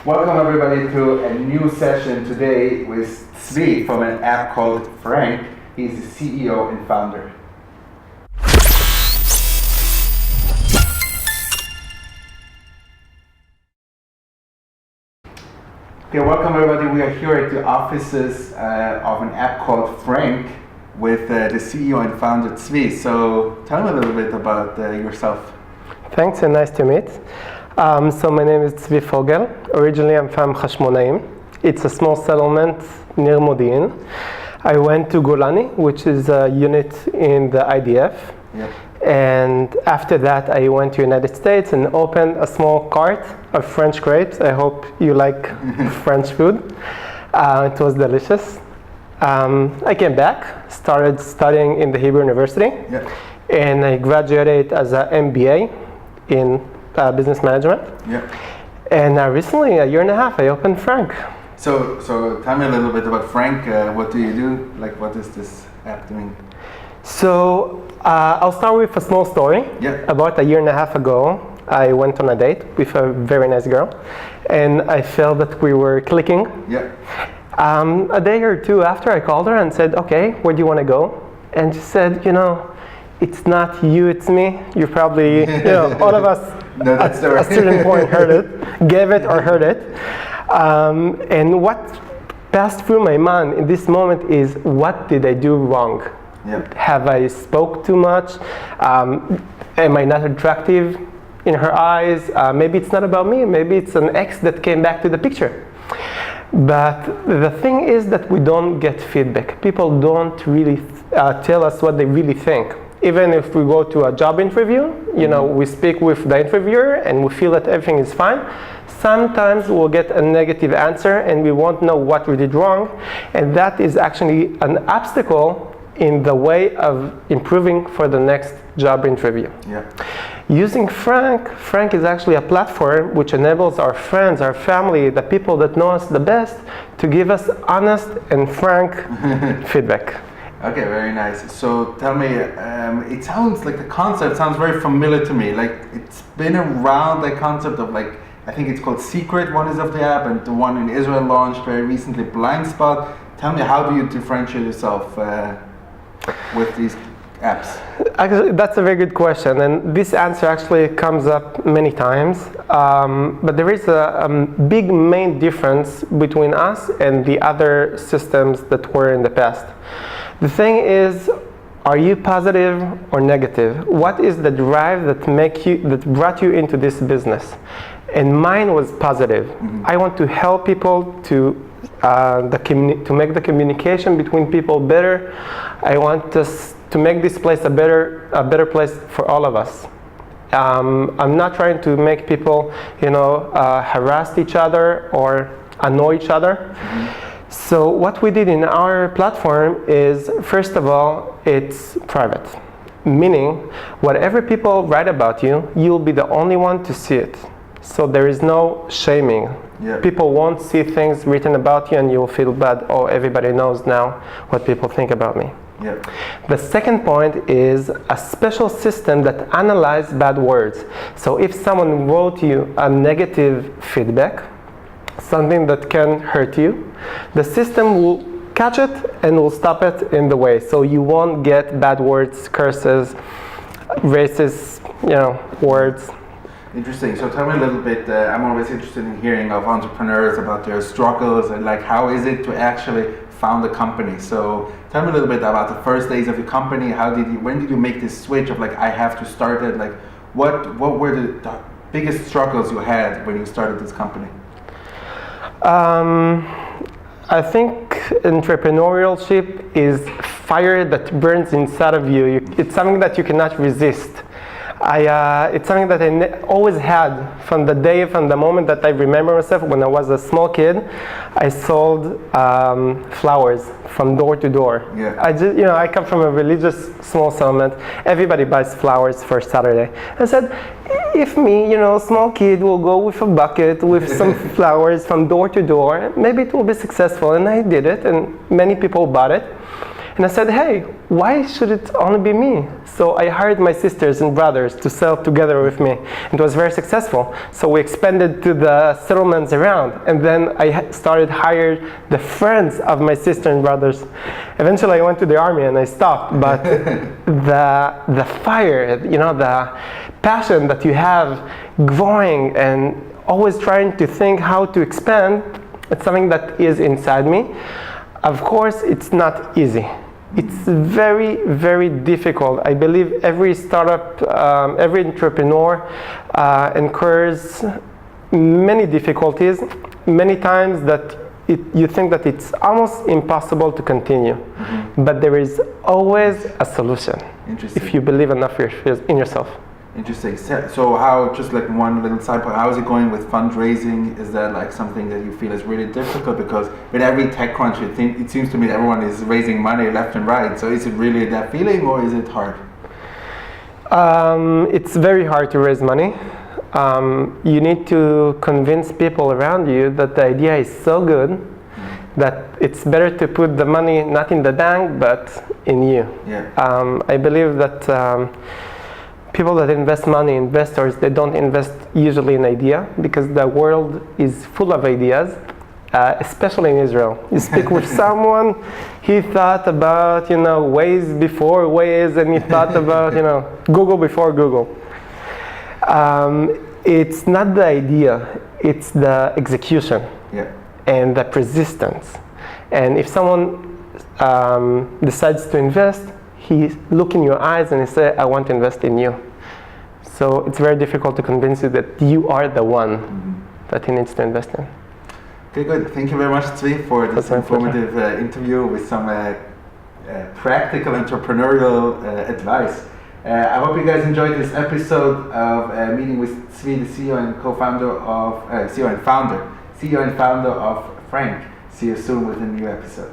Welcome everybody to a new session today with Zvi from an app called Prank. He's the CEO and founder. Okay, welcome everybody. We are here at the offices of an app called Prank with the CEO and founder Zvi. So tell me a little bit about yourself. Thanks and nice to meet. So my name is Zvi Fogel. Originally I'm from Hashmonaim. It's a small settlement near Modi'in. I went to Golani, which is a unit in the IDF. Yeah. And after that I went to United States and opened a small cart of French crepes. I hope you like French food. It was delicious. I came back, started studying in the Hebrew University. Yeah. And I graduated as an MBA in business management. Yeah. And recently, a year and a half, I opened Prank. So tell me a little bit about Prank. What do you do? Like, what is this app doing? So I'll start with a small story. Yeah. About a year and a half ago, I went on a date with a very nice girl, and I felt that we were clicking. Yeah. A day or two after, I called her and said, "Okay, where do you want to go?" And she said, "It's not you, it's me. You probably, all of us no, that's at a certain point heard it, gave it or heard it." And what passed through my mind in this moment is, what did I do wrong? Yeah. Have I spoke too much? Am I not attractive in her eyes? Maybe it's not about me. Maybe it's an ex that came back to the picture. But the thing is that we don't get feedback. People don't really tell us what they really think. Even if we go to a job interview, we speak with the interviewer and we feel that everything is fine. Sometimes we'll get a negative answer and we won't know what we did wrong. And that is actually an obstacle in the way of improving for the next job interview. Yeah. Using Prank is actually a platform which enables our friends, our family, the people that know us the best, to give us honest and frank feedback. Okay, very nice. So tell me, it sounds like the concept sounds very familiar to me. Like, it's been around, the concept of, like, I think it's called Secret, one is of the app, and the one in Israel launched very recently, Blind Spot. Tell me, how do you differentiate yourself with these apps? Actually, that's a very good question, and this answer actually comes up many times. But there is a big main difference between us and the other systems that were in the past. The thing is, are you positive or negative? What is the drive that brought you into this business? And mine was positive. Mm-hmm. I want to help people to make the communication between people better. I want us to make this place a better place for all of us. I'm not trying to make people, harass each other or annoy each other. Mm-hmm. So what we did in our platform is, first of all, it's private. Meaning, whatever people write about you, you'll be the only one to see it. So there is no shaming. Yeah. People won't see things written about you and you'll feel bad. Oh, everybody knows now what people think about me. Yeah. The second point is a special system that analyzes bad words. So if someone wrote you a negative feedback, something that can hurt you, the system will catch it and will stop it in the way. So you won't get bad words, curses, racist, words. Interesting. So tell me a little bit, I'm always interested in hearing of entrepreneurs about their struggles and like how is it to actually found a company. So tell me a little bit about the first days of your company. When did you make this switch of like, I have to start it? Like what were the biggest struggles you had when you started this company? I think entrepreneurship is fire that burns inside of you. It's something that you cannot resist. It's something that I always had from the moment that I remember myself. When I was a small kid, I sold flowers from door to door. Yeah. I come from a religious small settlement. Everybody buys flowers for Saturday. I said, if me, small kid, will go with a bucket with some flowers from door to door, maybe it will be successful. And I did it, and many people bought it. And I said, hey, why should it only be me? So I hired my sisters and brothers to sell together with me. It was very successful. So we expanded to the settlements around. And then I started hiring the friends of my sister and brothers. Eventually I went to the army and I stopped. But the fire, the passion that you have growing and always trying to think how to expand, it's something that is inside me. Of course, it's not easy. It's very, very difficult. I believe every startup, every entrepreneur incurs many difficulties, many times that you think that it's almost impossible to continue. Mm-hmm. But there is always a solution if you believe enough in yourself. Interesting. So how, just like one little side point, how is it going with fundraising? Is that like something that you feel is really difficult? Because with every TechCrunch, it seems to me that everyone is raising money left and right. So is it really that feeling, or is it hard? It's very hard to raise money. You need to convince people around you that the idea is so good that it's better to put the money not in the bank, but in you. Yeah. I believe that people that invest money, investors, they don't invest usually in idea, because the world is full of ideas, especially in Israel. You speak with someone, he thought about, Waze before Waze, and he thought about, Google before Google. It's not the idea, it's the execution. Yeah. And the persistence. And if someone decides to invest, he look in your eyes and he say, I want to invest in you. So it's very difficult to convince you that you are the one that he needs to invest in. Okay, good. Thank you very much, Zvi, for this informative interview with some practical entrepreneurial advice. I hope you guys enjoyed this episode of meeting with Zvi, the CEO and co-founder of CEO and founder of Frank. See you soon with a new episode.